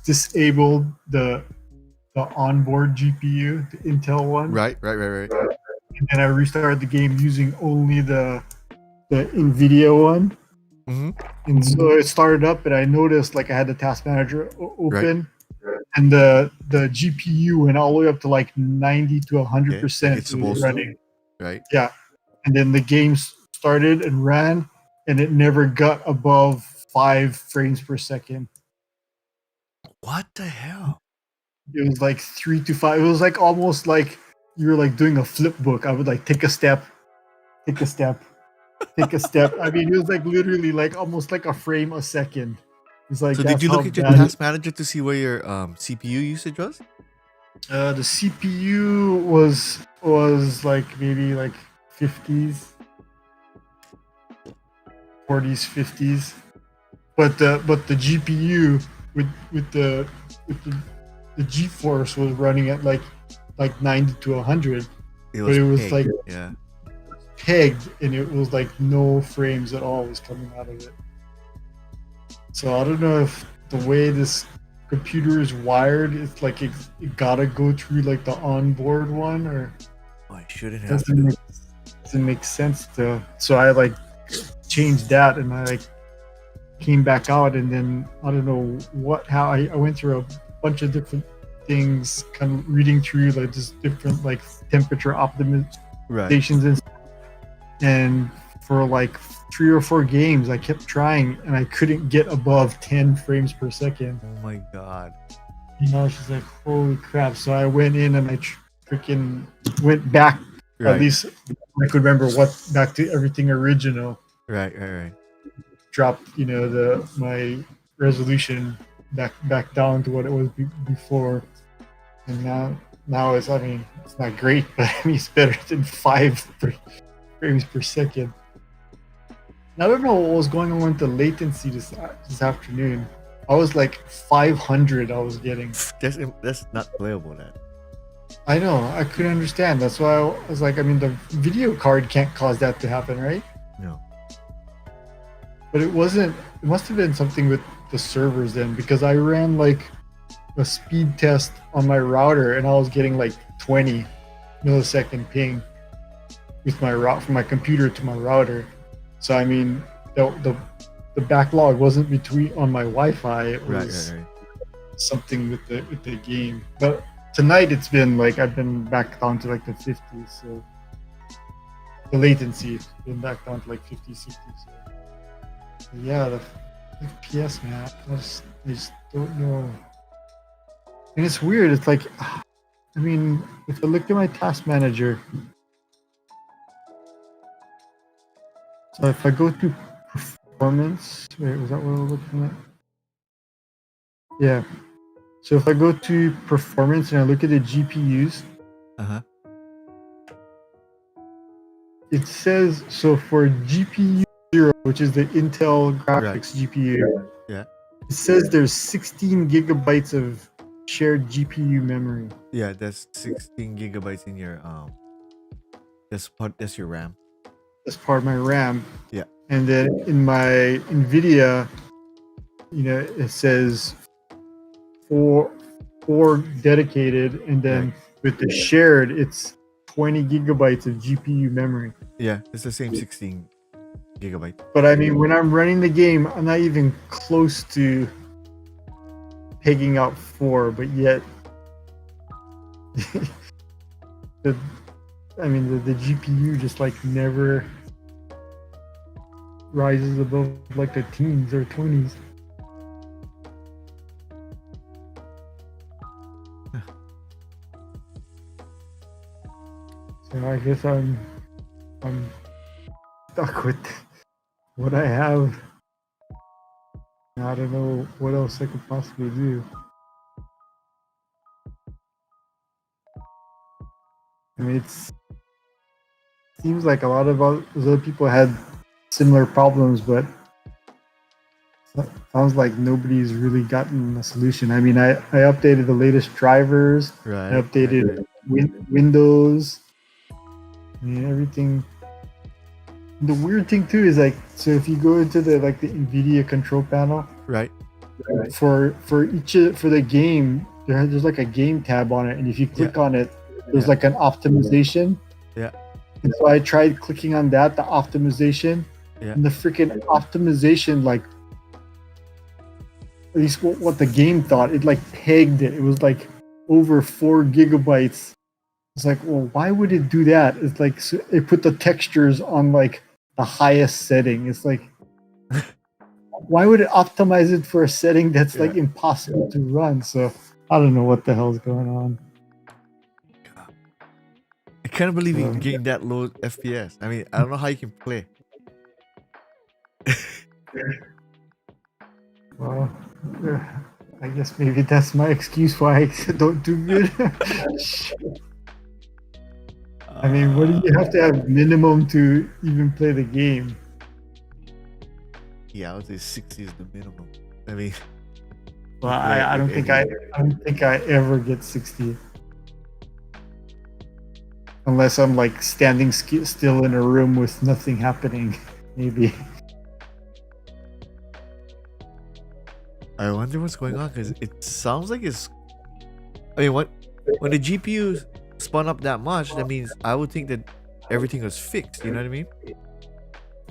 disabled the onboard GPU, the Intel one. Right. And then I restarted the game using only the NVIDIA one. Mm-hmm. And so it started up, and I noticed like I had the task manager open, and the GPU went all the way up to like 90 to 100%. It's supposed running. to, right? Yeah, and then the game started and ran, and it never got above 5 frames per second. What the hell? It was like 3 to 5. It was like almost like you were like doing a flip book. I would like take a step. I mean, it was like literally like almost like a frame a second. It's like, so did you look at your task manager to see where your CPU usage was? The CPU was like maybe like 50s, 40s, 50s, but the GPU with the GeForce was running at like 90 to 100. It was pegged, like yeah, pegged, and it was like no frames at all was coming out of it. So I don't know if the way this computer is wired, it's like it gotta go through like the onboard one, or it shouldn't have to. Doesn't make sense to. So I like changed that, and I like came back out, and then I don't know how I went through a bunch of different things, kind of reading through like just different like temperature optimizations and for like 3 or 4 games I kept trying, and I couldn't get above 10 frames per second. Oh my god. She's like, holy crap. So I went in and I freaking went back, at least I could remember back to everything original. Right. Dropped my resolution back down to what it was before, and now it's, I mean, it's not great, but I mean it's better than 5 frames per second. Now, I don't know what was going on with the latency this afternoon. I was like 500 I was getting. That's not playable, that. I know, I couldn't understand. That's why I was like, I mean, the video card can't cause that to happen, right? No. But it must have been something with the servers then, because I ran like a speed test on my router and I was getting like 20 millisecond ping with my route from my computer to my router. So I mean, the backlog wasn't on my Wi-Fi. It was something with the game. But tonight it's been like I've been back down to like the 50s. So the latency has been back down to like 50, 60. So yeah, the FPS, man, I just don't know. And it's weird. It's like, I mean, if I look at my task manager, so if I go to performance, wait, was that what we're looking at? Yeah. So if I go to performance and I look at the GPUs, it says, so for GPU 0, which is the Intel graphics GPU, it says there's 16 gigabytes of shared GPU memory. Yeah, that's 16 gigabytes in your that's your RAM. That's part of my RAM. Yeah. And then in my NVIDIA, it says four dedicated, and then with the shared, it's 20 gigabytes of GPU memory. Yeah, it's the same 16 gigabyte. But I mean, when I'm running the game, I'm not even close to pegging out 4, but yet the GPU just like never rises above like the teens or 20s. So I guess I'm stuck with what I have. I don't know what else I could possibly do. I mean, it seems like a lot of other people had similar problems, but it sounds like nobody's really gotten a solution. I mean, I updated the latest drivers. I updated Windows. I mean, everything. The weird thing too is like, so if you go into the NVIDIA control panel, for the game, there's like a game tab on it, and if you click on it, there's Yeah. like an optimization. Yeah. And so I tried clicking on that, the optimization, Yeah. and the freaking optimization, like at least what the game thought, it like pegged it. It was like over 4 GB. It's like, well, why would it do that? It's like it put the textures on like the highest setting. It's like, why would it optimize it for a setting that's like Yeah. impossible to run? So I don't know what the hell's going on. I can't believe you're So, getting that low FPS. I mean, I don't know how you can play. well, I guess maybe that's my excuse why I don't do good. I mean, what do you have to have minimum to even play the game? Yeah, I would say 60 is the minimum. I mean, Well, yeah, I don't think I don't think I ever get 60 unless I'm like standing still in a room with nothing happening. Maybe. I wonder what's going on because it sounds like it's. I mean, when the GPU spun up that much, that means I would think that everything was fixed. You know what I mean?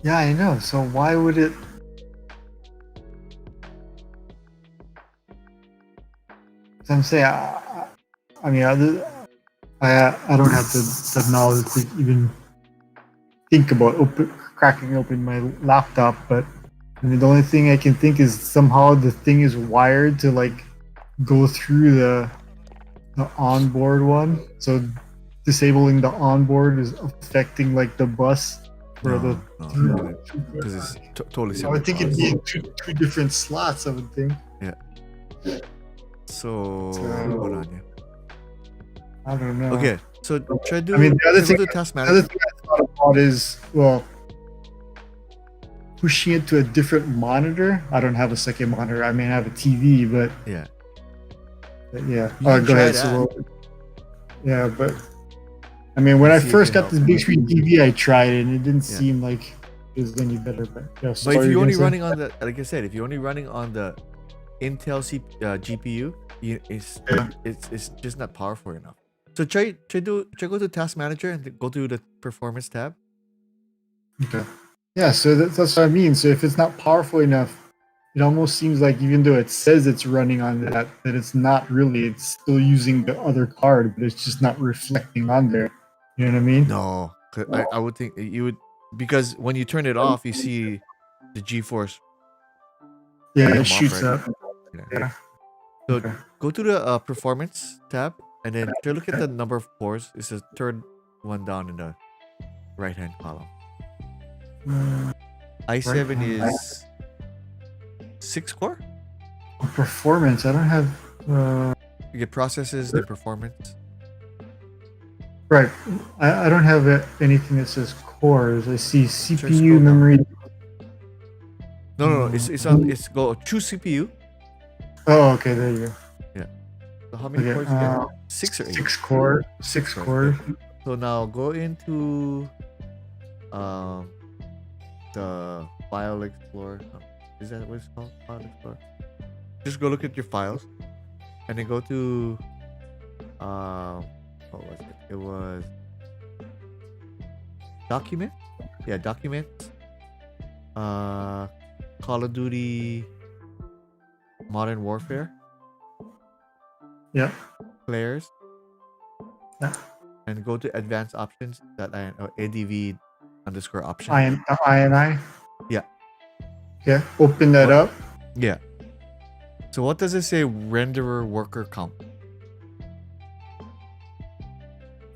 Yeah, I know. So why would it? So I'm saying, I mean, I don't have the knowledge to even think about cracking open my laptop, but I mean, the only thing I can think is somehow the thing is wired to like go through the onboard one. So disabling the onboard is affecting like the bus for No, because it's totally I separate. would think it'd be in two different slots. I would think. Yeah. So hold on, yeah. I don't know. Okay, so try to. I mean, the other thing task I manager. thought about is, well, pushing it to a different monitor. I don't have a second monitor. I may have a TV, but Yeah. yeah. You Oh, can go try ahead. that. So, yeah, but I mean, when I See if first it got helps. this big screen TV, I tried it, and it didn't Yeah. seem like it was any better. But yeah. But if you're only running on the, like I said, if you're only running on the Intel GPU, it's just not powerful enough. So try go to task manager and go to the performance tab. Okay. Yeah, so that's what I mean. So if it's not powerful enough, it almost seems like even though it says it's running on that it's not really. It's still using the other card, but it's just not reflecting on there. You know what I mean? No, 'cause I would think you would, because when you turn it off, you see the GeForce. Yeah, come it off, shoots right? up. Yeah. Yeah. So Okay. go to the performance tab and then try to look at the number of cores. It's the third one down in the right hand column. i7 is 6 core. Performance. I don't have. You get processes, then performance. Right. I don't have anything that says cores. I see scroll CPU, down. memory. No. It's go choose CPU. Oh, okay. There you go. So how many Okay, cores you get? 6 or 8? 6 core. 6 cores. So now go into the file explorer. Is that what it's called? File explorer. Just go look at your files, and then go to what was it? It was document. Yeah, document. Call of Duty Modern Warfare. Yeah. Players. Yeah. And go to advanced options ADV underscore option. INI. Yeah. Okay. Open that up. Yeah. So what does it say? Renderer worker count.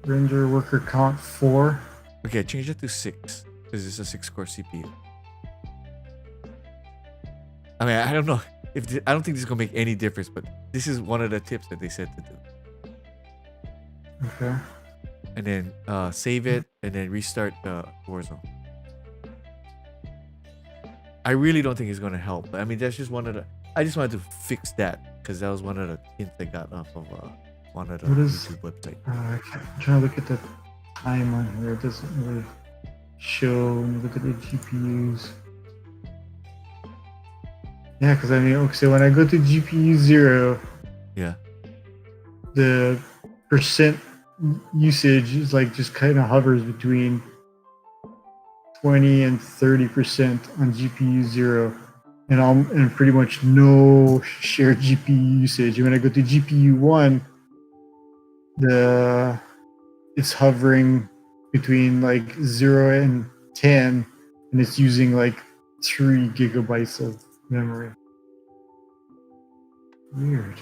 Render worker count 4. Okay, change it to 6 because it's a 6-core CPU. I mean, I don't know I don't think this is gonna make any difference, but this is one of the tips that they said to do. Okay. And then save it and then restart the Warzone. I really don't think it's gonna help. But I mean, that's just one of the. I just wanted to fix that because that was one of the hints I got off of one of the YouTube website. I'm trying to look at the time on here. It doesn't really show. Let me look at the GPUs. Yeah, because I mean, okay, so when I go to GPU 0, Yeah. the percent usage is like just kind of hovers between 20 and 30% on GPU 0, and pretty much no shared GPU usage. And when I go to GPU 1, the it's hovering between like 0 and 10, and it's using like 3 gigabytes of memory. Weird.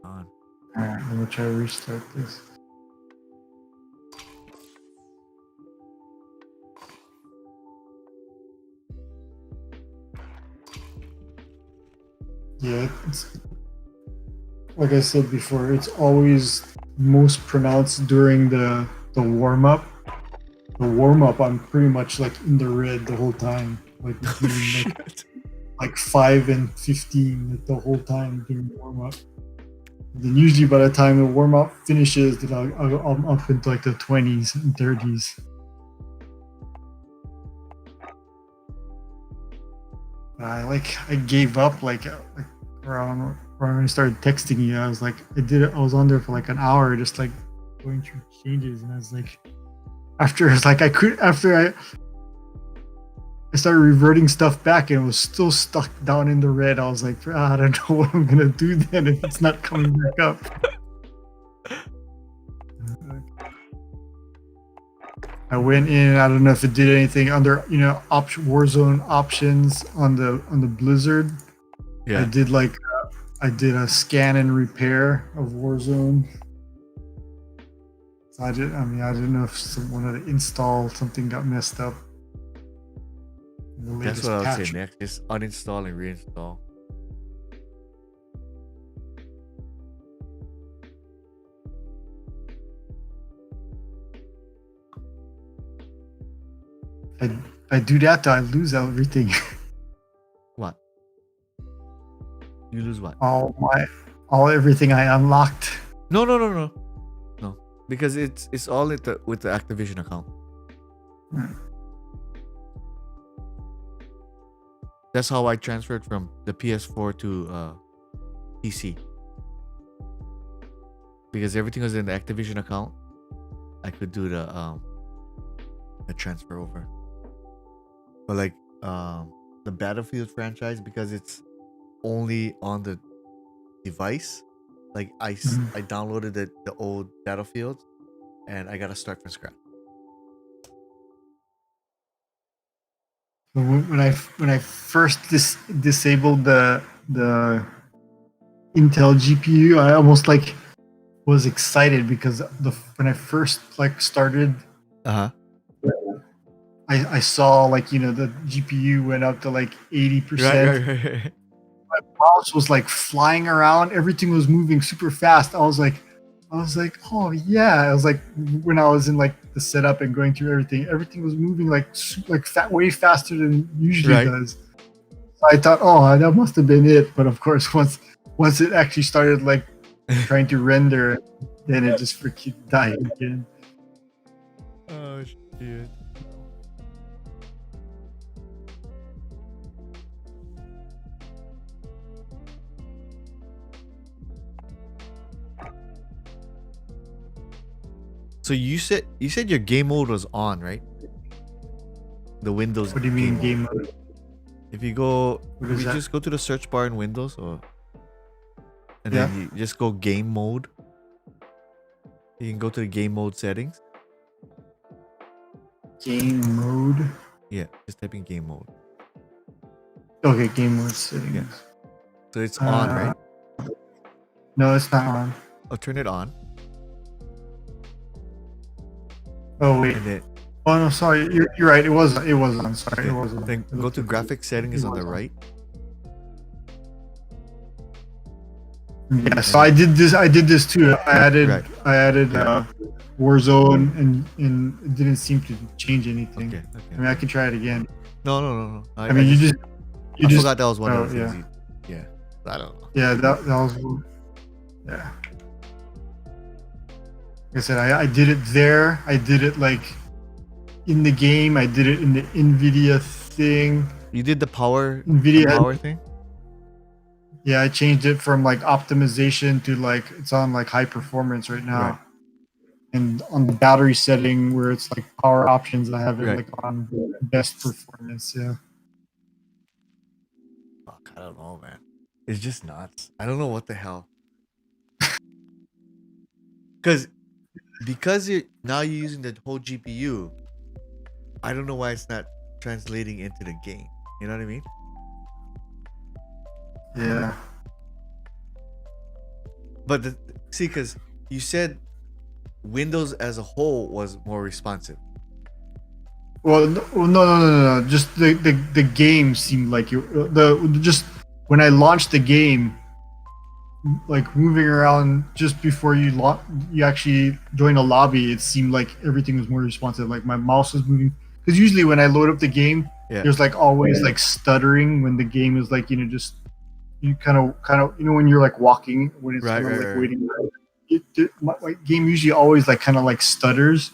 On. All right, I'm gonna try to restart this. Yeah, it's, like I said before, it's always most pronounced during the warm up. The warm up, I'm pretty much like in the red the whole time, like Oh between shit. like 5 and 15 like, the whole time during warm up. Then usually by the time the warm up finishes, then I'm up into like the 20s and 30s. I gave up like around when I started texting you. I was like I was on there for like an hour just like going through changes, and I was like after it's like I started reverting stuff back and it was still stuck down in the red. I was like, I don't know what I'm gonna do then if it's not coming back up. I went in. I don't know if it did anything under Warzone options on the Blizzard. Yeah. I did a scan and repair of Warzone. So I didn't know if one of the install something got messed up. The That's latest what I would patch. say next. Just uninstall and reinstall. I do that, I lose everything. What? You lose what? all everything I unlocked. No. No. Because it's all with the Activision account. Hmm. That's how I transferred from the PS4 to PC. Because everything was in the Activision account, I could do the transfer over. But like the Battlefield franchise, because it's only on the device, like I downloaded the old Battlefield, and I gotta start from scratch. When I first disabled the Intel GPU, I almost like was excited because when I first like started, I saw like the GPU went up to like 80%. Right. My mouse was like flying around. Everything was moving super fast. I was like, oh yeah. I was like, when I was in like the setup and going through everything was moving like way faster than it usually Right. does. So I thought, oh, that must have been it. But of course, once it actually started like trying to render, then it just freaking died again. Oh shit. So you said your game mode was on, right? The Windows. What do you mean game mode? If you go, What if is you that? just go to the search bar in Windows, and then you just go game mode. You can go to the game mode settings. Game mode. Yeah, just type in game mode. Okay, game mode settings. Yeah. So it's on, right? No, it's not on. I'll turn it on. Oh wait. And then, Oh no, sorry. You're right. It was on. Sorry, it was on. then go to graphics settings on the right. Yeah. So I did this too. I added Warzone, and it didn't seem to change anything. Okay. I mean, I can try it again. No. I mean, I forgot that was one of the things. Yeah. I don't know. Yeah, that was. Yeah. Like I said, I did it there. I did it like in the game. I did it in the NVIDIA thing. You did the power NVIDIA had, power thing? yeah, I changed it from like optimization to like it's on like high performance right now. Right. And on the battery setting where it's like power options, I have it Right. like on best performance. Yeah. Fuck, I don't know, man. It's just nuts. I don't know what the hell. Because you're using the whole GPU, I don't know why it's not translating into the game. You know what I mean? Yeah. But see, because you said Windows as a whole was more responsive. Well, no. Just the game seemed like just when I launched the game, like moving around just before you actually join a lobby, it seemed like everything was more responsive. Like my mouse was moving because usually when I load up the game, Yeah. there's like always like stuttering when the game is like just you kind of when you're like walking when it's Right, kind of right, like right. waiting. My game usually always like kind of like stutters,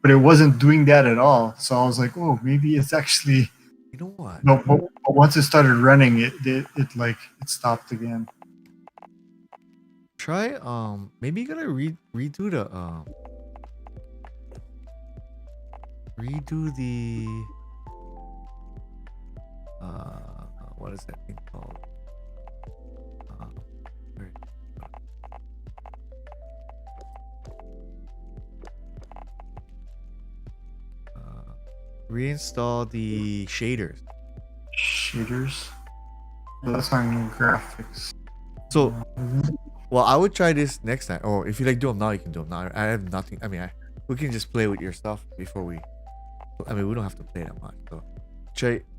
but it wasn't doing that at all. So I was like, oh, maybe it's actually You know what? no. But once it started running, it like it stopped again. Try maybe you gotta redo the redo the what is that thing called? Where- reinstall the shaders. Shaders. Yeah, that's on graphics. So, well, I would try this next time. Or if you like do them now, you can do them now. I have nothing. I mean, we can just play with your stuff before we. I mean, we don't have to play that much. So,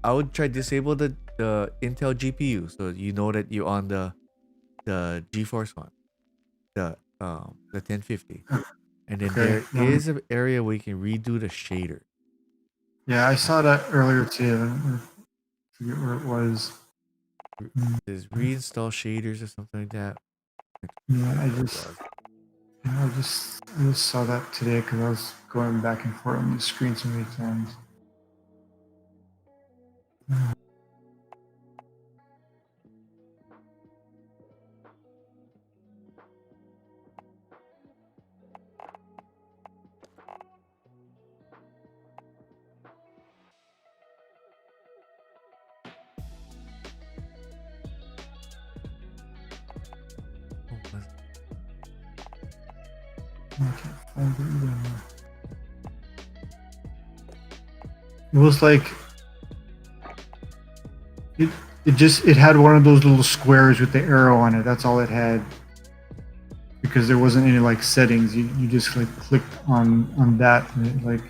I would try disable the Intel GPU so you know that you're on the GeForce one, the 1050, and then Okay. there is an area where you can redo the shader. Yeah, I saw that earlier too. I forget where it was. There's reinstall shaders or something like that. Yeah, I just saw that today because I was going back and forth on the screen so many times. I can't find it either. It was like it had one of those little squares with the arrow on it. That's all it had. Because there wasn't any like settings. You just like clicked on that and it like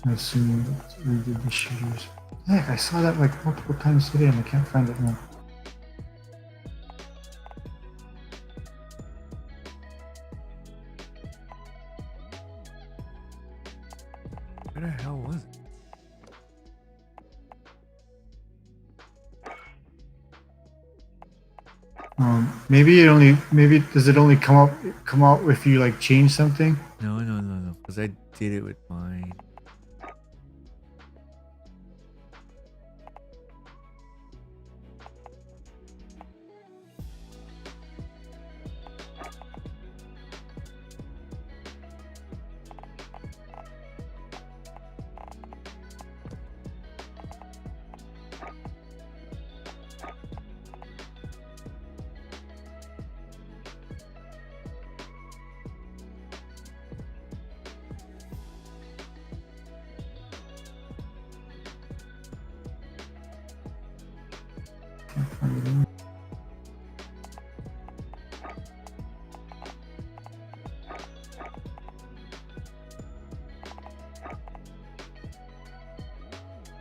I assume we did the shooters. Heck, I saw that like multiple times today and I can't find it now. Where the hell was it? Maybe does it only come out if you like change something? No, because I did it with mine. Can't find it anywhere.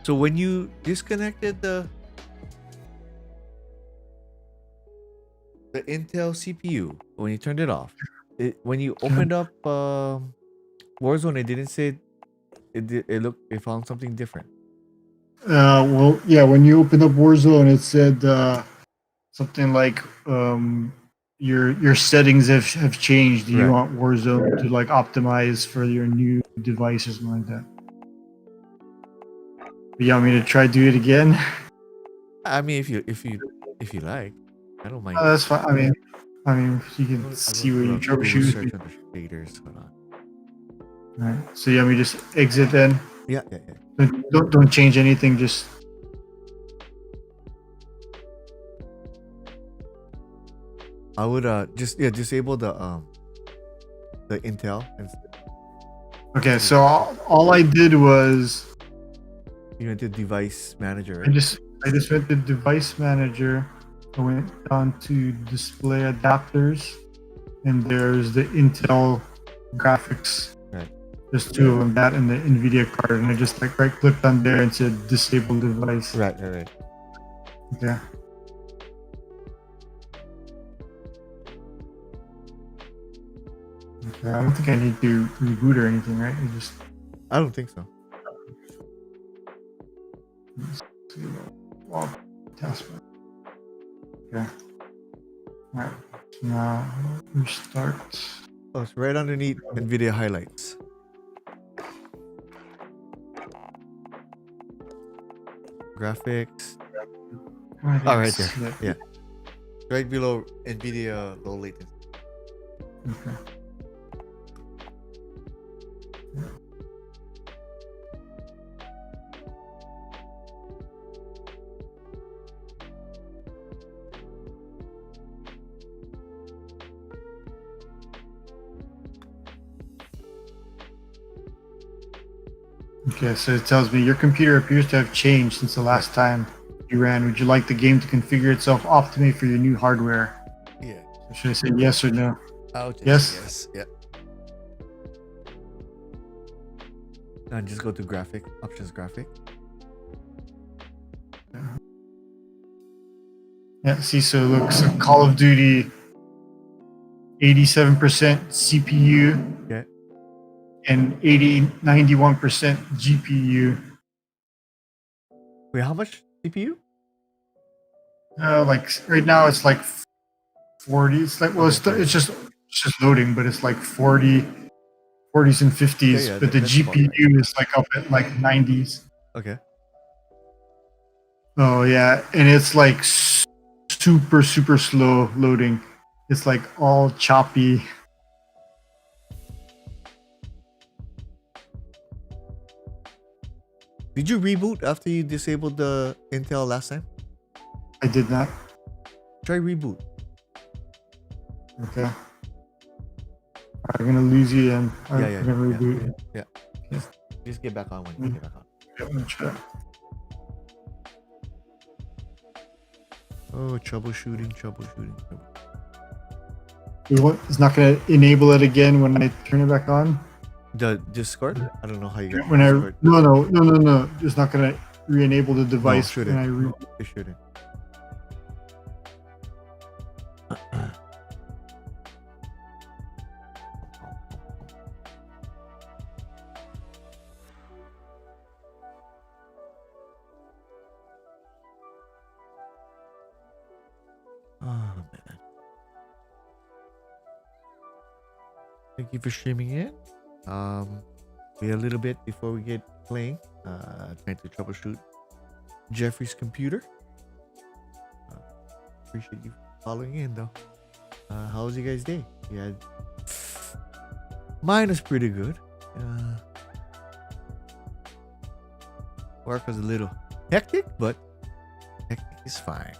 So when you disconnected the Intel CPU, when you turned it off, when you opened up Warzone, it didn't say it found something different. Well, yeah. When you opened up Warzone, it said something like your settings have changed. Do you Right. want Warzone to like optimize for your new device or something like that? You want me to try do it again? I mean, if you like, I don't mind. That's fine. I mean, you I'll can go see what you Google troubleshoot. search on the shaders. Hold on. Alright. So you want me to just exit then? Yeah, yeah, yeah. Don't change anything. Just I would just disable the Intel and okay. So all I did was you went to device manager, I right? just went to device manager. I went down to display adapters, and there's the Intel graphics. Right. There's two of them, that and the NVIDIA card, and I just like right clicked on there and said disable device. Right, right, right. Okay. Okay. I don't think I need to reboot or anything, right? I just I don't think so. well, taskbar. Okay. Alright. Now restart. Oh, it's right underneath NVIDIA highlights. Graphics. Oh, right there. Yeah. Right below NVIDIA low latency. Okay. Okay, so it tells me your computer appears to have changed since the last time you ran. Would you like the game to configure itself optimally for your new hardware? Yeah. So should I say yes or no? I'll just Yes? yes. Yeah. And just go to graphic options, graphic. Yeah, see, so it looks Call of Duty 87% CPU Okay. and 91% GPU. Wait, how much CPU? Like right now it's like 40. It's like, well, Okay, it's just loading, but it's like 40s and 50s. Yeah, but the that's about GPU right. is like up at like 90s. Okay. Oh yeah, and it's like super slow loading. It's like all choppy. Did you reboot after you disabled the Intel last time? I did not. Try reboot. Okay. I'm gonna lose you and I'm Yeah, gonna reboot. Yeah. Just get back on when you get back on. Yeah, I'm gonna try. Oh, troubleshooting. It's not gonna enable it again when I turn it back on. The Discord? I don't know how you got When I Discord. no. It's not gonna re-enable the device when I It shouldn't. Oh man. Thank you for streaming in. Wait a little bit before we get playing. Trying to troubleshoot Jeffrey's computer. Appreciate you following in though. How was you guys' day? Yeah, mine is pretty good. Work was a little hectic, but hectic is fine.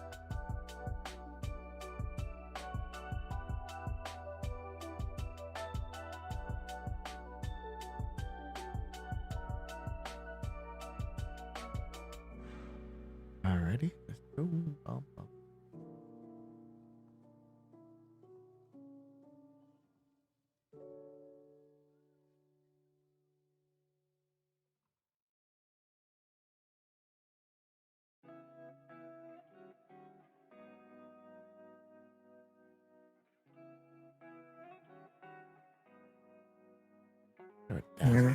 Alrighty, let's go. Really?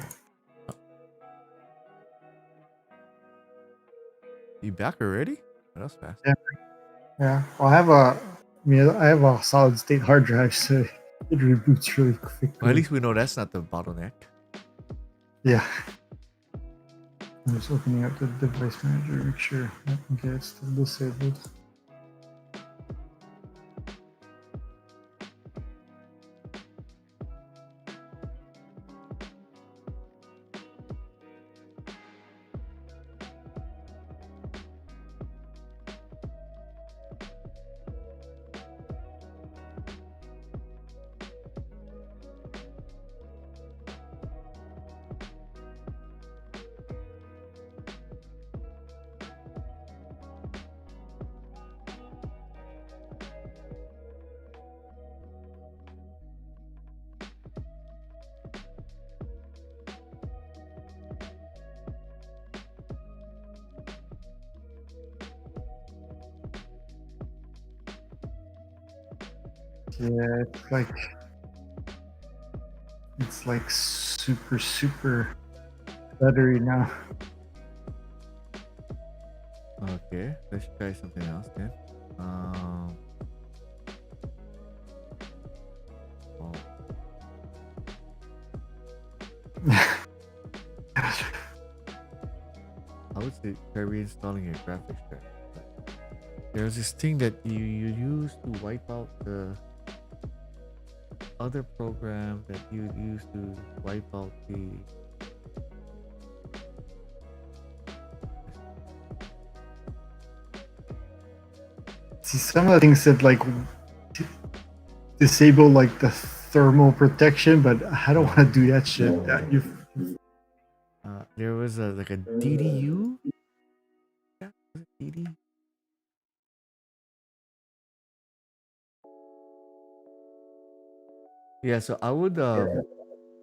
You back already? That was fast. Yeah. Well, I have a solid state hard drive, so it reboots really quickly. Well, at least we know that's not the bottleneck. Yeah. I'm just opening up the device manager to make sure. Okay, it's still disabled. Yeah, it's like super buttery now. Okay, let's try something else then. Oh, I would say try reinstalling your graphics card. But there's this thing that you use to wipe out the other program that you use to wipe out the. See, some of the things that like disable like the thermal protection, but I don't want to do that shit. That you There was a like a DDU. Yeah, was it DD? Yeah, so I would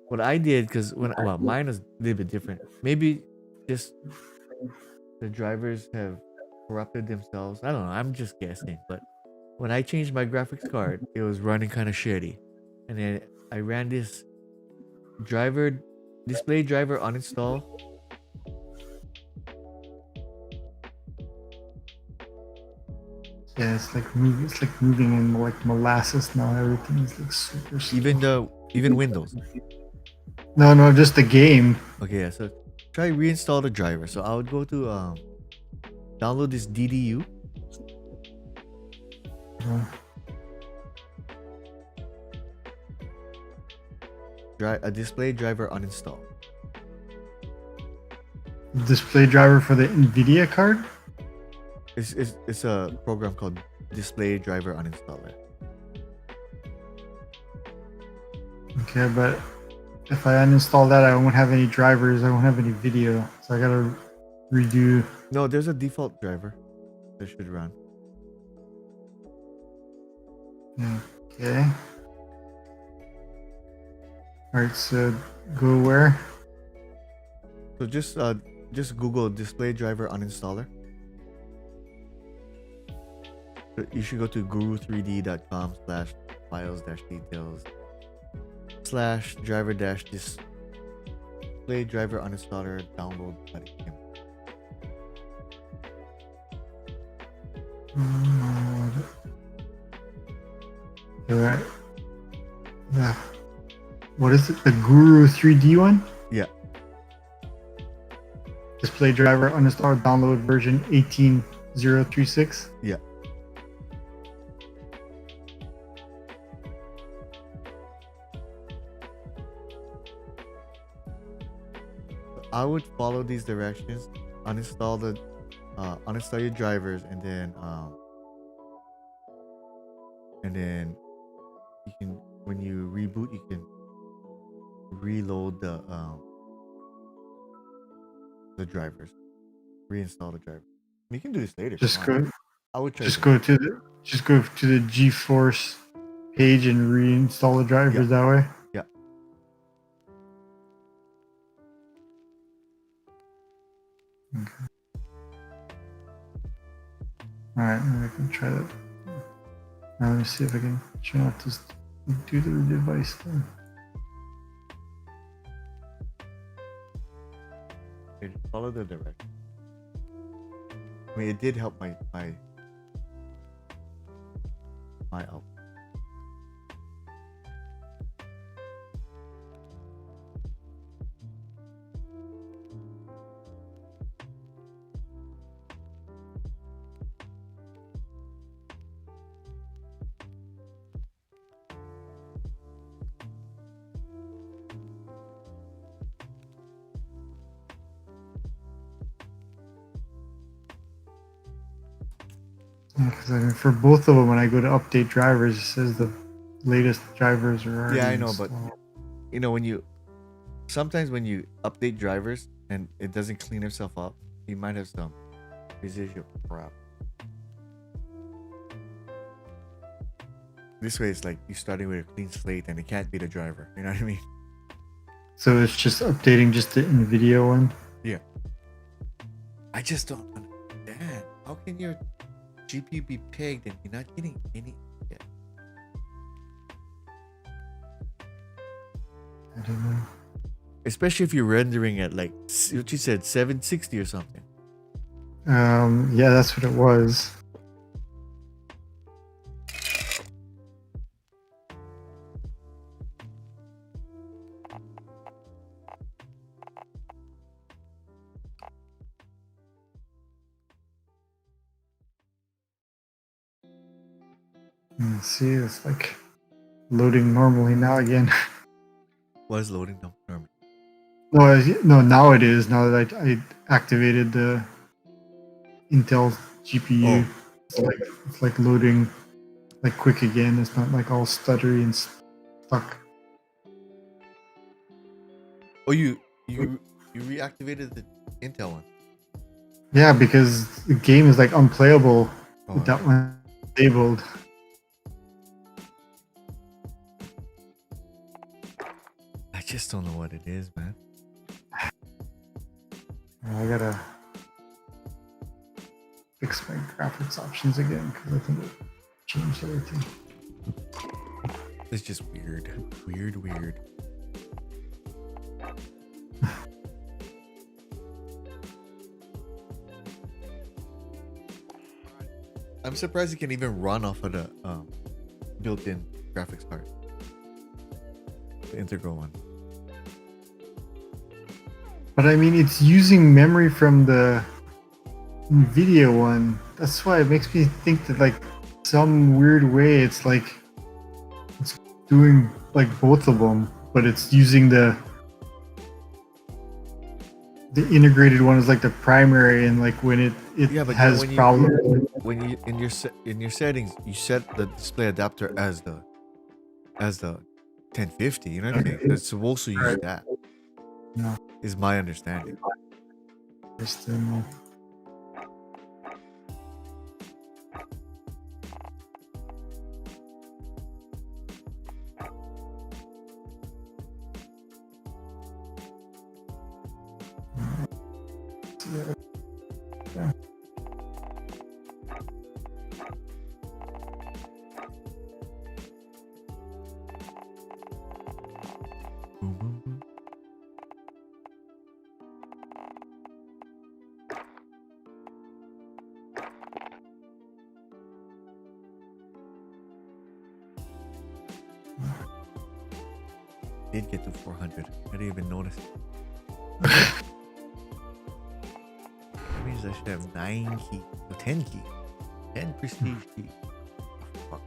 what I did because well mine is a little bit different. Maybe just the drivers have corrupted themselves. I don't know. I'm just guessing, but when I changed my graphics card, it was running kind of shitty, and then I ran this driver display driver uninstall. yeah, it's like moving in like molasses now. Everything is like super slow. Even Windows. No, just the game. Okay, yeah. So try reinstall the driver. So I would go to download this DDU. A display driver uninstall. Display driver for the NVIDIA card. It's a program called display driver uninstaller. Okay, but if I uninstall that, I won't have any drivers. I won't have any video, so I gotta redo. No, there's a default driver that should run. Okay. All right, so go where? So just Google display driver uninstaller. You should go to guru3d.com/files-details/driver-display driver uninstaller download. All right. Yeah. What is it? The Guru 3D one? Yeah. Display driver uninstall download version 18036. Yeah. I would follow these directions. Uninstall your drivers, and then you can, when you reboot, you can reload the drivers, reinstall the driver. You can do this later. Just go. I would try. Just go to the GeForce page and reinstall the drivers that way. Yeah. Okay. All right, I can try that. Now let me see if I can try not to do the device thing. Okay, just follow the direction. I mean, it did help my output. Because I mean, for both of them, when I go to update drivers, it says the latest drivers are already Yeah, I know, but installed. you know sometimes when you update drivers and it doesn't clean itself up, you might have some residual crap. This way, it's like you're starting with a clean slate, and it can't be the driver. You know what I mean? So it's just updating just the NVIDIA one. Yeah. I just don't understand. How can your GPU be pegged and you're not getting any? Yeah. I don't know. Especially if you're rendering at like what you said, 760 or something. Yeah, that's what it was. See, it's like loading normally now again. Was loading them normally. No, now it is. Now that I activated the Intel GPU, it's like loading like quick again. It's not like all stuttery and stuck. Oh, you reactivated the Intel one. Yeah, because the game is like unplayable with that one disabled. I just don't know what it is, man. I gotta fix my graphics options again because I think it changed everything. It's just weird. Weird. I'm surprised it can even run off of the built-in graphics card. The integral one. But I mean, it's using memory from the NVIDIA one. That's why it makes me think that like some weird way it's like it's doing like both of them, but it's using the integrated one is like the primary, and like when it Yeah, but has problems. When you in your settings, you set the display adapter as the 1050. You know what I mean? It's supposed to use that. No. Is my understanding. Just don't know. Yeah. Did get to 400. I didn't even notice. That means I should have 9 keys, 10 keys, 10 prestige keys. Oh, fuck.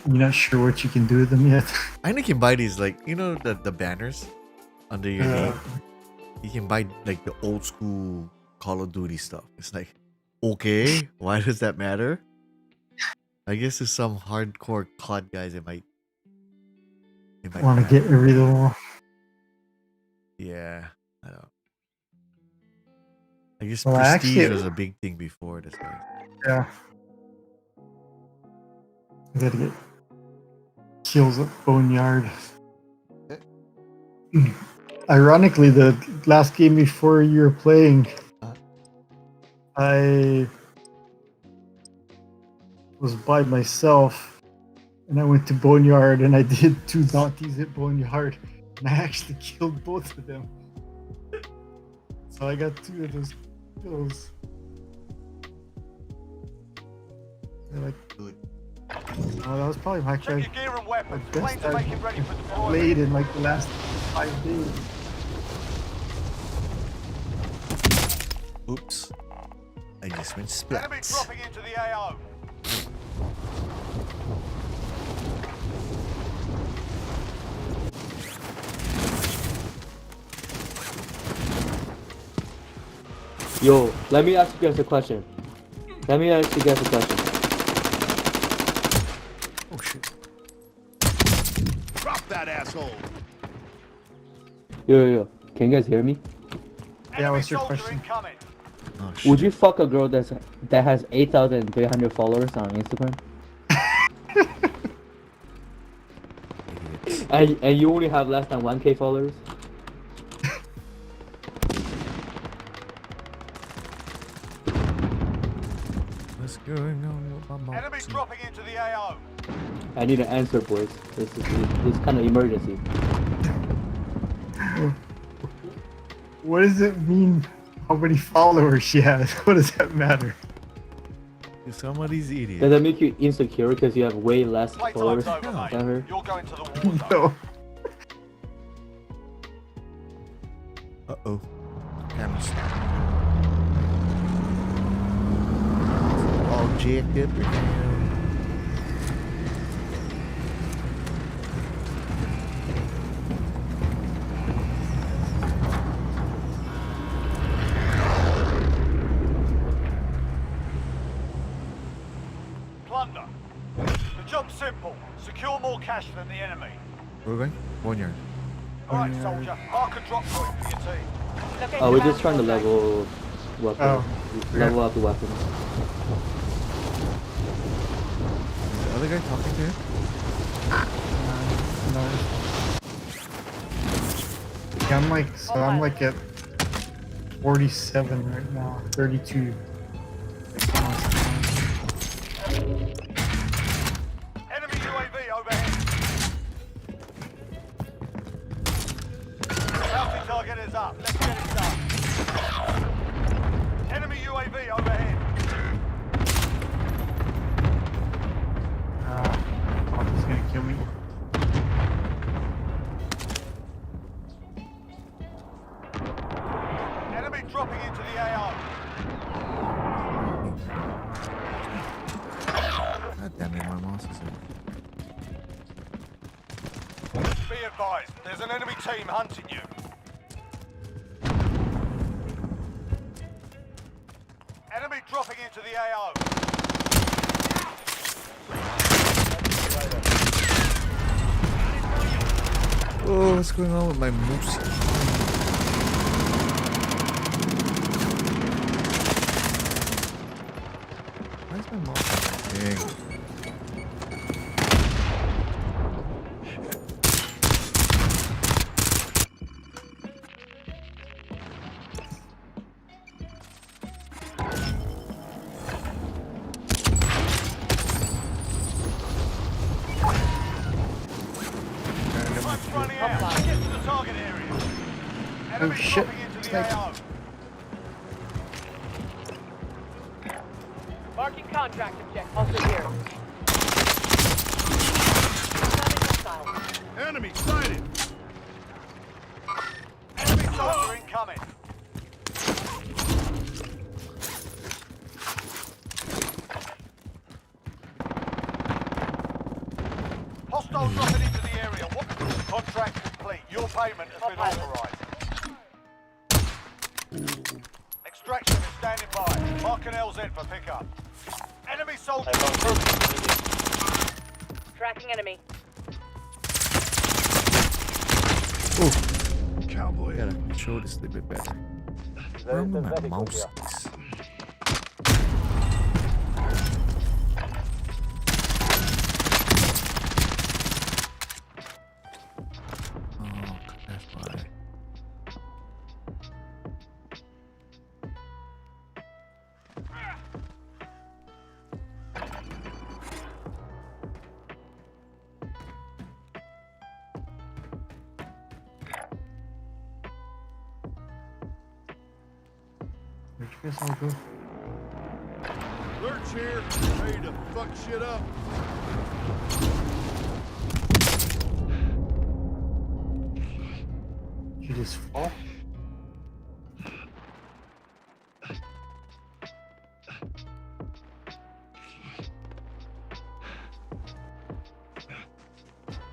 You're not sure what you can do with them yet. I know you can buy these, like, you know, the banners under your name. You can buy like the old school Call of Duty stuff. It's like, okay, why does that matter? I guess to some hardcore COD guys, it might want to get rid of them. Yeah, I don't. I guess Well, prestige was a big thing before this. Yeah. I gotta get kills at Boneyard. Ironically, the last game before you were playing, I was by myself, and I went to Boneyard, and I did 2 Nazis at Boneyard, and I actually killed both of them. So I got 2 of those kills. They're like, good. That was probably my best I've played in like the last 5 days. Oops. I just went splat. Enemy dropping into the AO. Yo, let me ask you guys a question. Let me ask you guys a question. Oh shit. Drop that asshole. Yo. Can you guys hear me? Yeah, what's your question? Oh shit. Would you fuck a girl that has 8,300 followers on Instagram? And you only have less than 1K followers? What's going on with my mom? Enemies dropping into the AO. I need an answer, boys. This is kind of emergency. What does it mean? How many followers she has? What does that matter? Somebody's idiot. Does that make you insecure because you have way less Playtime's followers over, mate. than her? You're going to the war zone. No. Uh-oh. Camera stop. All jacked up. Plunder. The job's simple. Secure more cash than the enemy. Where are we going? 1 yard. Alright, soldier. Mark a drop point for your team. Oh, we're just trying to level weapon. Oh, Level up the weapons. Is the other guy talking to him? No. Yeah, I'm like at 47 right now. 32. Enemy UAV overhead. Bounty target is up. Let's get it done. Enemy UAV overhead. Oh, he's gonna kill me. Enemy dropping into the AO. God damn it, my mouse is in. Be advised, there's an enemy team hunting you. Enemy dropping into the AO. Oh, what's going on with my moose? Why is my mouse thing? Truck's running out. Get to the target area. Enemy shit. dropping into the Sniped. AO. Marking contract object. Also here. Incoming hostile. Enemy sighted. Enemy soldier incoming. Hostile dropping into the area. What? Contract complete. Your payment has been authorized. Extraction is standing by. Mark an LZ for pickup. Enemy soldier incoming. Tracking enemy. Cowboy. Gotta control this a little bit better. Where are my mouse is? Oh, that's why. I guess I'll go. Lurch here. Ready to fuck shit up. Did you just fall?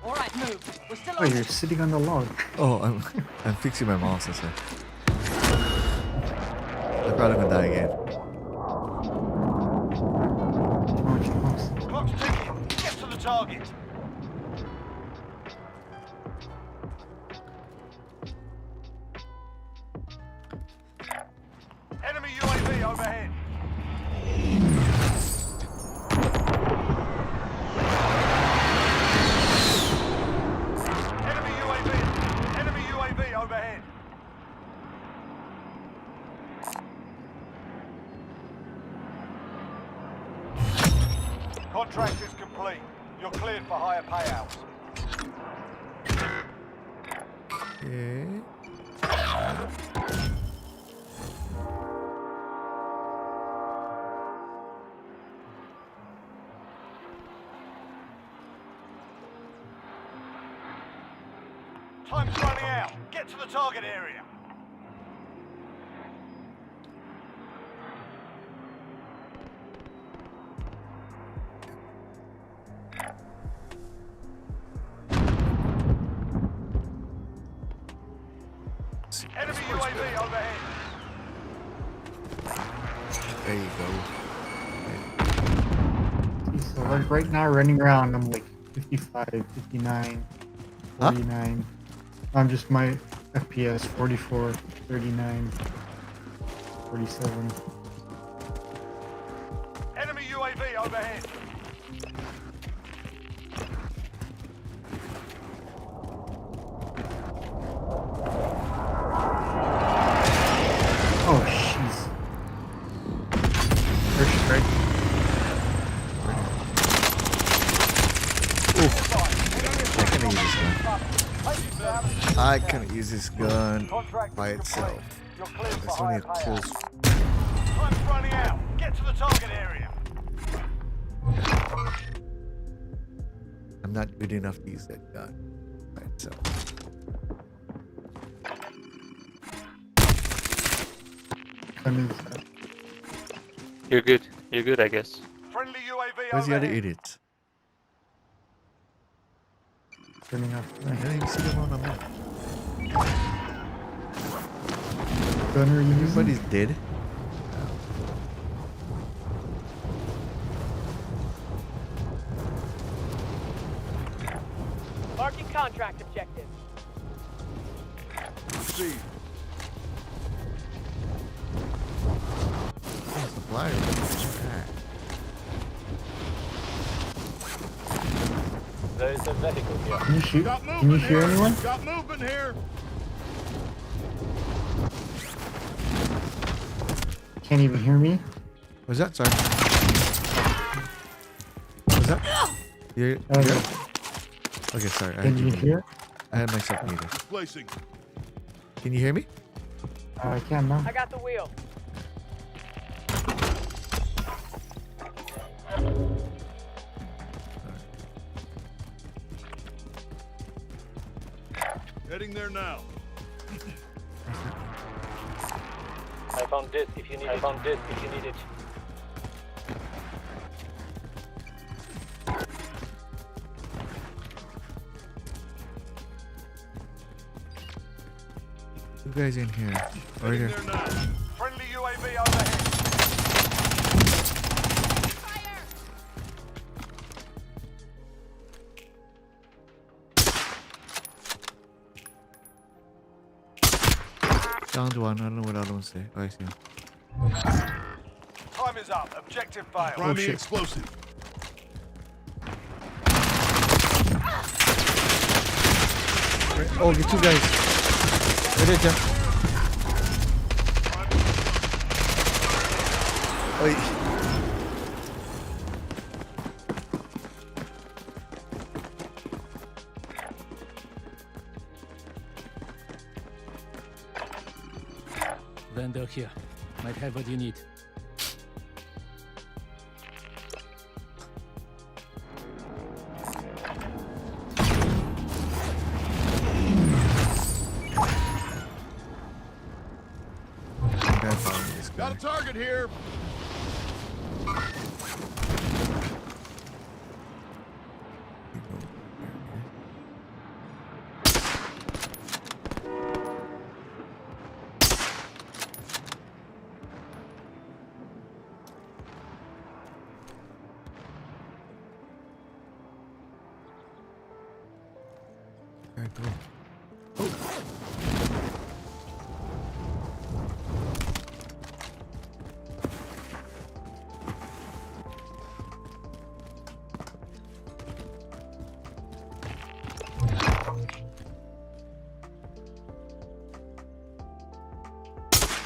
All right, move. We're still Oh, you're sitting on the log. Oh, I'm fixing my mouse. I said. I'm probably gonna die again. target. Enemy UAV overhead. Enemy UAV overhead. Contract is complete. You're cleared for higher payouts. Okay. Time's running out. Get to the target area. Enemy UAV overhead. There you go. So like right now running around, I'm like 55, 59, Huh? 49. I'm just my FPS 44, 39, 47. Enemy UAV overhead. Oh, jeez. First strike. I couldn't use this gun by itself. It's only a close. Time's running out. Get to the target area. I'm not good enough to use that gun by itself. You're good. You're good, I guess. Friendly UAV Where's the other overhead. idiots? Turning off. I don't even see them on the map. Gunner using? Everybody's dead. Marking contract objective. Oh, supplier. There's a medical here. Can you shoot? Can you hear anyone? Got movement here. Can't even hear me? Was that? Sorry. Was that? You Okay. Okay, sorry. I Can had you you. hear? I had myself muted. Placing. Can you hear me? I can now. I got the wheel. Heading there now. I found this if you need it. I found this if you need it. You guys in here? Right here. There now. Friendly UAV overhead. Downed one. I don't know what the other one say. Oh, I see him. Time is up. Objective failed. Oh shit. explosive. Oh, the two guys. Right there, Jeff. Oi. Vendor here. Might have what you need. Guy found me, this guy. target here. Where'd it go?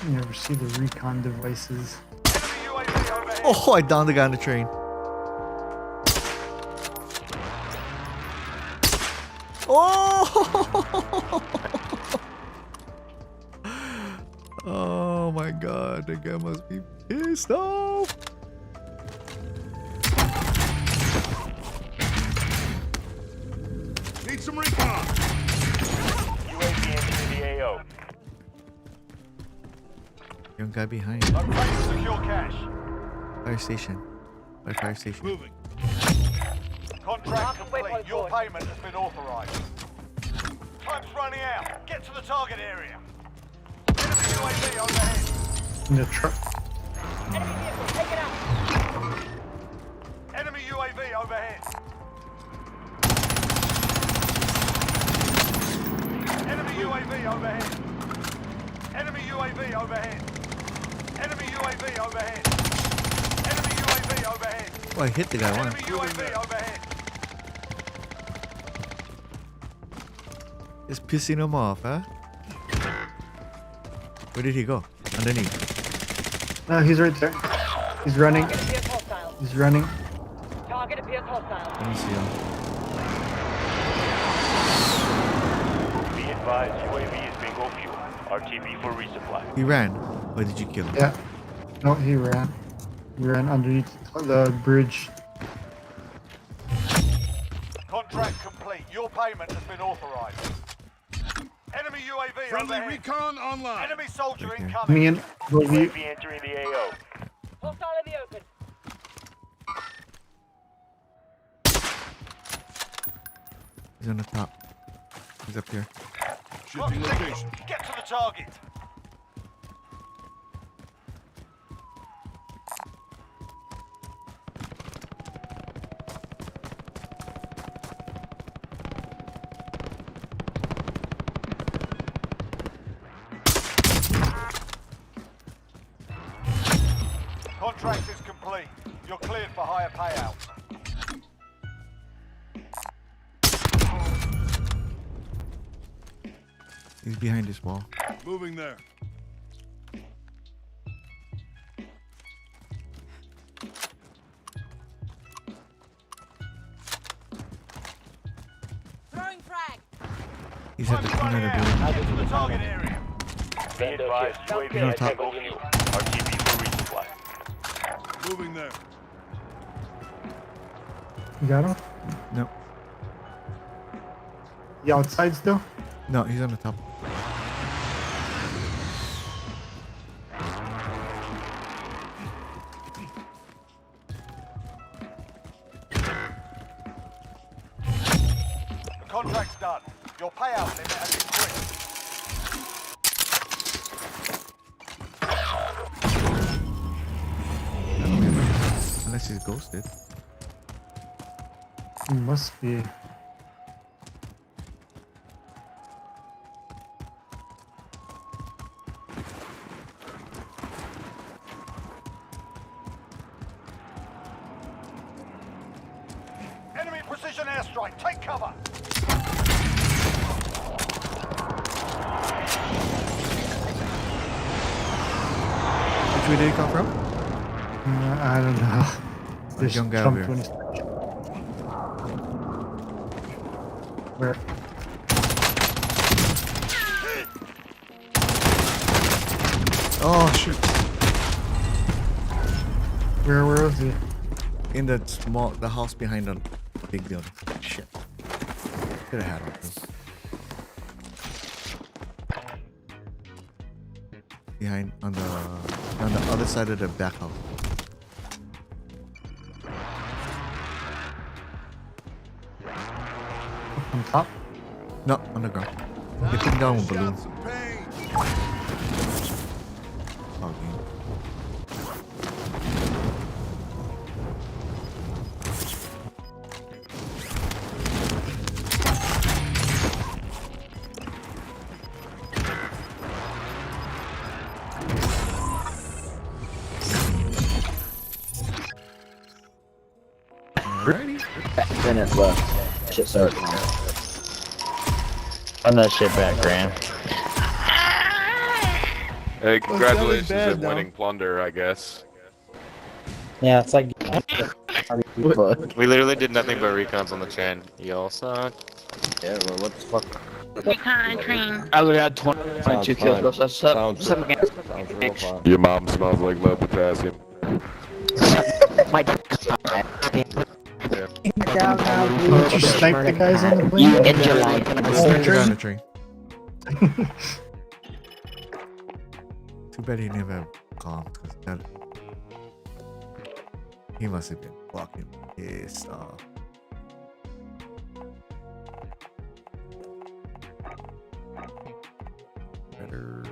You never see the recon devices. Enemy UAV overhead. Oh, I downed the guy on the train. Oh! Oh my god, the guy must be pissed off. Need some recon. UAV entering the AO. Young guy behind. Locate secure cache. Fire station. By fire station. Moving. Contract complete. Your payment has been authorized. Time's running out. Get to the target area. Enemy UAV overhead. In the truck. Enemy vehicle, take it out. Enemy UAV overhead. Enemy UAV overhead. Enemy UAV overhead. Enemy UAV overhead. Enemy UAV overhead. Oh, I hit the guy Enemy once. UAV overhead. Just pissing him off, huh? Where did he go? Underneath. No, he's right there. He's running. Target appears hostile. He's running. Target appears hostile. Let me see him. Be advised, UAV is bingo fuel. RTB for resupply. He ran. Or did you kill him? Yeah. No, he ran. He ran underneath the bridge. Contract complete. Your payment has been authorized. Enemy UAV Friendly overhead. recon online. Enemy soldier Okay. incoming. Me and both of you. UAV entering the AO. Hostile in the open. He's on the top. He's up here. Shifting location. Get to the target. Contract is complete. You're cleared for higher payout. He's behind this wall. Moving there. Throwing frag. He's at the Time's corner of running the building. out. Get to the target area. Be advised, UAV He's on has top. bingo fuel. RTB for resupply. Moving there. You got him? No. You outside still? No, he's on the top. The contract's done. Your payout limit has increased. Unless he's ghosted. He must be. Enemy precision airstrike. Take cover. Which way did he come from? I don't know. There's young guy over here. Where? Oh shoot! Where was he? In the house behind the big building. Shit. Could have had him. Behind on the other side of the back house. On top? No, on the ground. They put him down with balloons. Some pain. Oh, game. Minutes left. Shit starts now. Run that shit back, Graham. Hey, congratulations bad on now. winning plunder, I guess. Yeah, it's like. We literally did nothing but recons on the train. Y'all suck. Yeah, well, what the fuck? Recon train. I would have 22 kills. That's up. Sounds real fun. Your mom smells like low potassium. My Did you snipe the guys on the plane? You end your life. I sniped it on the train. Too bad he didn't have comms, because that he must have been fucking pissed off. Better.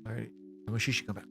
Alright, I'm gonna shishi come back.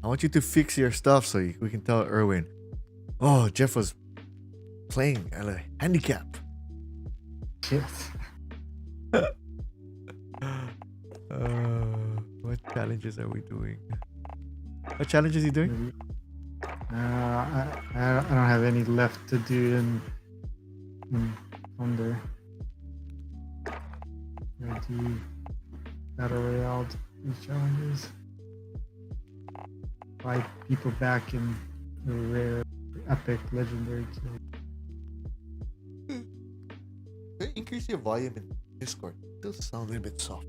I want you to fix your stuff so we can tell Erwin. Oh, Jeff was playing at a handicap. Yes. What challenges are we doing? What challenge is he doing? I don't have any left to do on there. I do battle royale, these challenges. 5 people back in the rare, epic, legendary kill. Increase your volume in Discord. It does sound a little bit soft.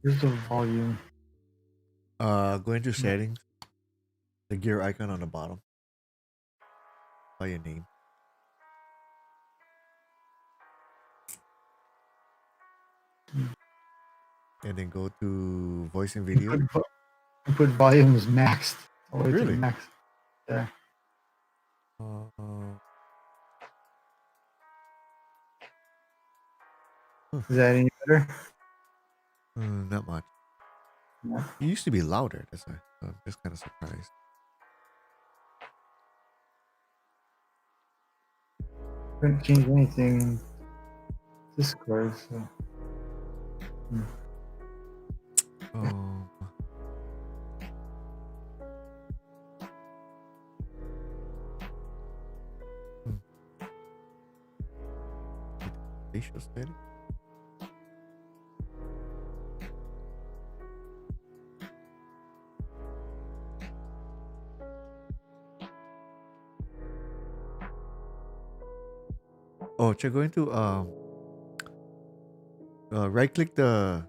Where's the volume? Go into settings. The gear icon on the bottom. By your name. And then go to voice and video. Put volumes maxed. All the way to Really? max. Yeah. Is that any better? Not much. No. It used to be louder. That's why. So I'm just kind of surprised. Couldn't change anything in Discord, so. Facial setting. Oh, you're going to right click the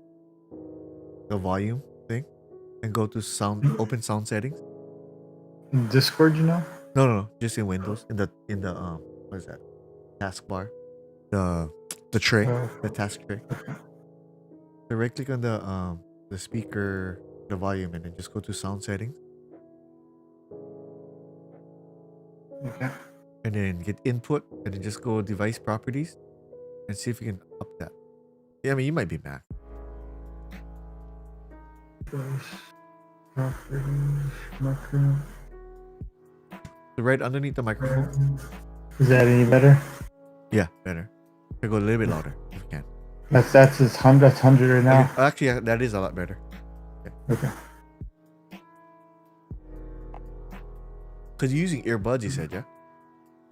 volume thing and go to sound open sound settings. In Discord, you know? No, just in Windows in the what is that? Taskbar. The tray, the task tray. So right click on the speaker, the volume, and then just go to sound settings. Okay. And then get input, and then just go device properties, and see if you can up that. Yeah, I mean you might be Mac. Microphone. Right underneath the microphone. Is that any better? Yeah, better. You go a little bit louder if you can. That's 100. That's 100 right now. Okay, actually, yeah, that is a lot better. Okay. Because you're using earbuds, you said, yeah?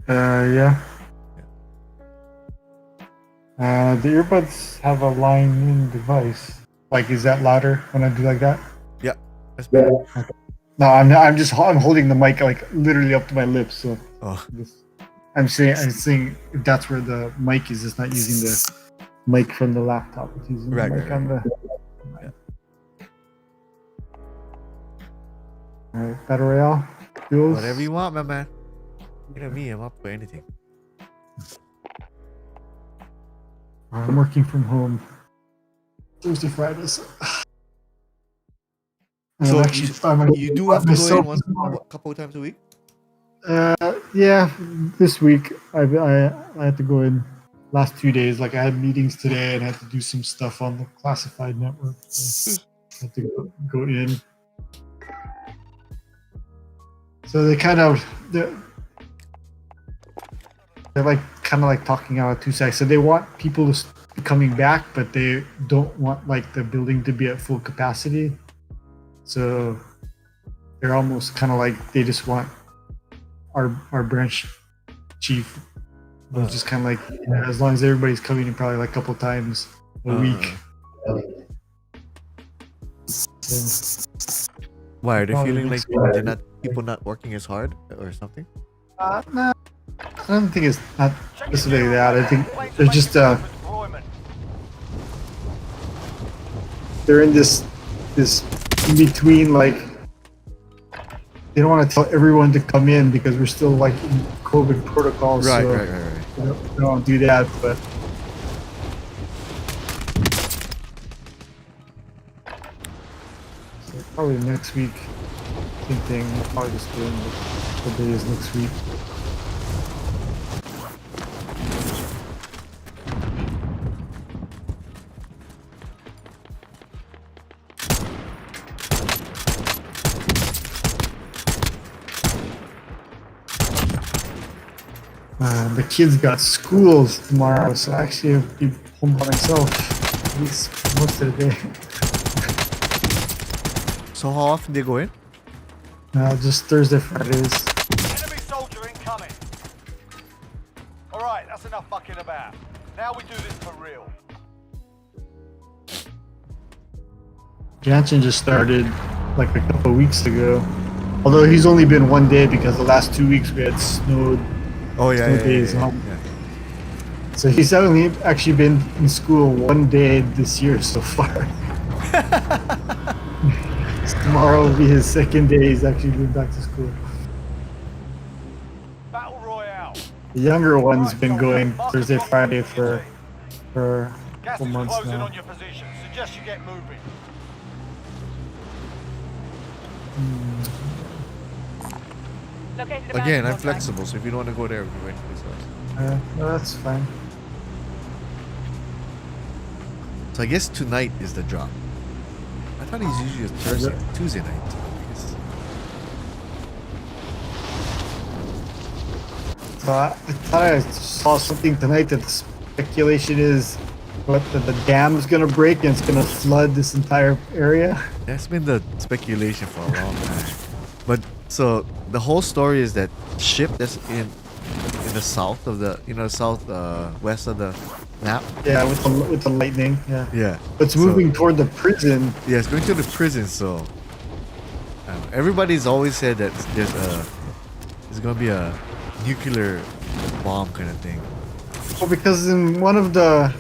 Yeah. The earbuds have a line-in device. Like, is that louder when I do like that? Yeah, that's better. No, I'm holding the mic like literally up to my lips. So Oh, I'm saying if that's where the mic is, it's not using the mic from the laptop. It's using Right, the mic right, on the. Yeah. All right, Battle Royale. Duels. whatever you want, my man. You know me, I'm up for anything. I'm working from home Thursday, Fridays. So I'm you do have to go in a couple of times a week? Yeah, this week I had to go in last 2 days. Like I had meetings today and I had to do some stuff on the classified network. So I had to go in. So they're like kind of like talking out of two sides. So they want people to be coming back, but they don't want like the building to be at full capacity. So they're almost kind of like they just want our branch chief was just kind of like as long as everybody's coming in probably like a couple times a week. Why are they feeling like people not working as hard or something? No, I don't think it's not specifically that. I think they're just they're in this in between, like they don't want to tell everyone to come in because we're still like in COVID protocols. Right. They don't do that, but so probably next week, same thing. Probably just doing the days next week. The kids got schools tomorrow, so actually I'll be home by myself at least most of the day. So how often do you go in? Just Thursday, Fridays. Enemy soldier incoming. Alright, that's enough fucking about. Now we do this for real. Jansen just started like a couple weeks ago. Although he's only been 1 day because the last 2 weeks we had snowed. Oh yeah, days. yeah. So he's only actually been in school 1 day this year so far. Tomorrow will be his second day. He's actually been back to school. Battle Royale. The younger one's been going Thursday, Friday for a Gas couple is months closing now. on your position. Suggest you get moving. Again, I'm flexible, so if you don't want to go there, we can go anyplace else. No, that's fine. So I guess tonight is the drop. I thought he's usually a Tuesday night. I guess. So I thought I saw something tonight that the speculation is that the dam's gonna break and it's gonna flood this entire area. That's been the speculation for a long time. But so the whole story is that ship that's in the south of the west of the map. Yeah, with the lightning. Yeah. Yeah. It's moving toward the prison. Yeah, it's going to the prison. So everybody's always said that there's gonna be a nuclear bomb kind of thing. Well, because in one of the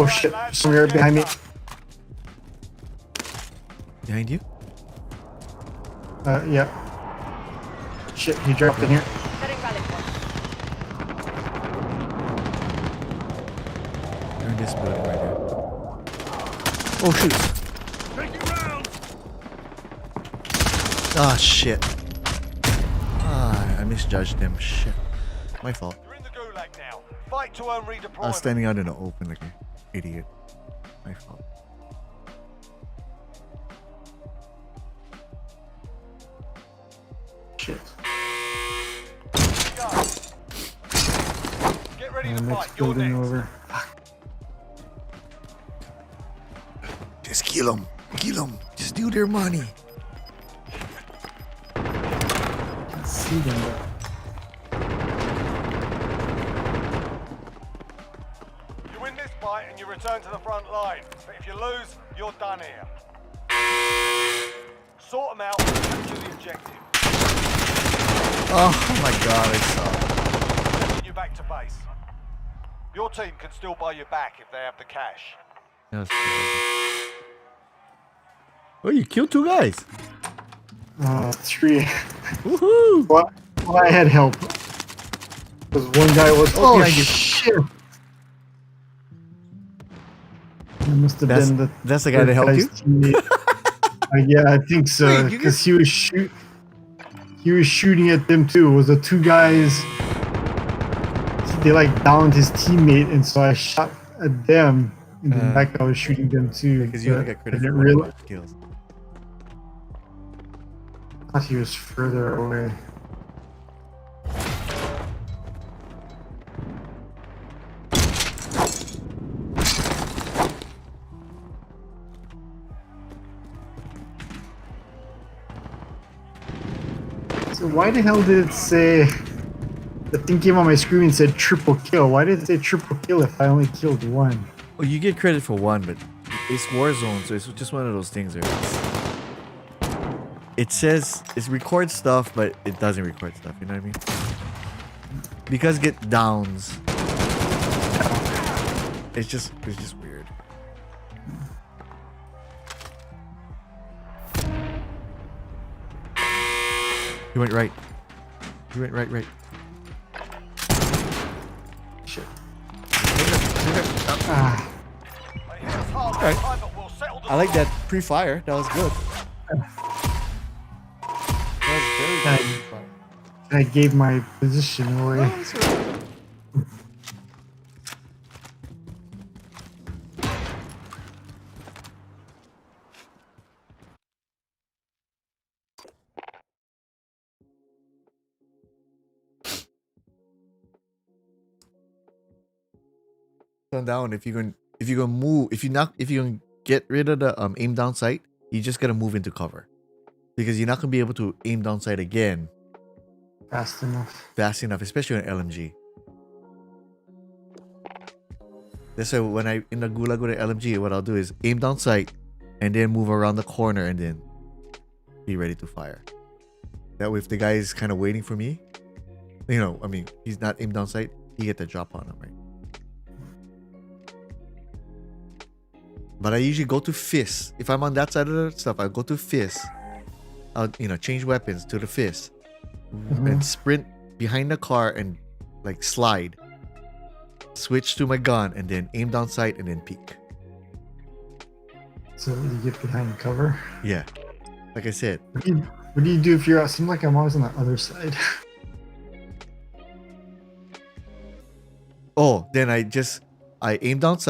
shit, somewhere behind me. Behind you? Yeah. Shit, he dropped in here. They're in this building right here. Oh shoot! Ah shit! I misjudged them. Shit. My fault. You're in the gulag now. Fight to earn redeployment. I was standing out in the open like an idiot. My fault. Shit. Go. Get ready to And fight. next You're building next. over. Just kill them. Kill them. Just steal their money. Can't see them though. You win this fight and you return to the front line. But if you lose, you're done here. Sort them out and capture the objective. Oh my god, I saw. Sending you back to base. Your team can still buy you back if they have the cash. That was terrible. Oh, you killed 2 guys. 3. Woohoo! Well, I had help. Because one guy was. Oh, Oh, shit. shit! That must have been the. That's the guy that helped you? Yeah, I think so. Wait, you Because he was shooting at them too. It was the 2 guys. They like downed his teammate, and so I shot at them. And then that guy was shooting them too. Because you only but got I credit didn't for realize. kills. I thought he was further away. So why the hell did it say? The thing came on my screen and said triple kill. Why did it say triple kill if I only killed 1? Well, you get credit for 1, but it's Warzone, so it's just one of those things where it says it records stuff, but it doesn't record stuff. You know what I mean? Because get downs. It's just weird. He went right. He went right. Shit. They hit us hard Alright. this time, but we'll settle the I like score. that pre-fire. That was good. That was very good pre-fire. I gave my position away. Down if you can move if you can get rid of the aim down sight, you just gotta move into cover because you're not gonna be able to aim down sight again Fast enough, especially on LMG. That's why when I in the gulag with the LMG, what I'll do is aim down sight and then move around the corner and then be ready to fire. That way if the guy is kind of waiting for me, you know, I mean he's not aim down sight, you get the drop on him, right? But I usually go to fist. If I'm on that side of the stuff, I go to fist. I'll change weapons to the fist and sprint behind the car and like slide. Switch to my gun and then aim down sight and then peek. So you get behind cover. Yeah, like I said. What do you do if you're? It seems like I'm always on the other side. Oh, then I aim down sight.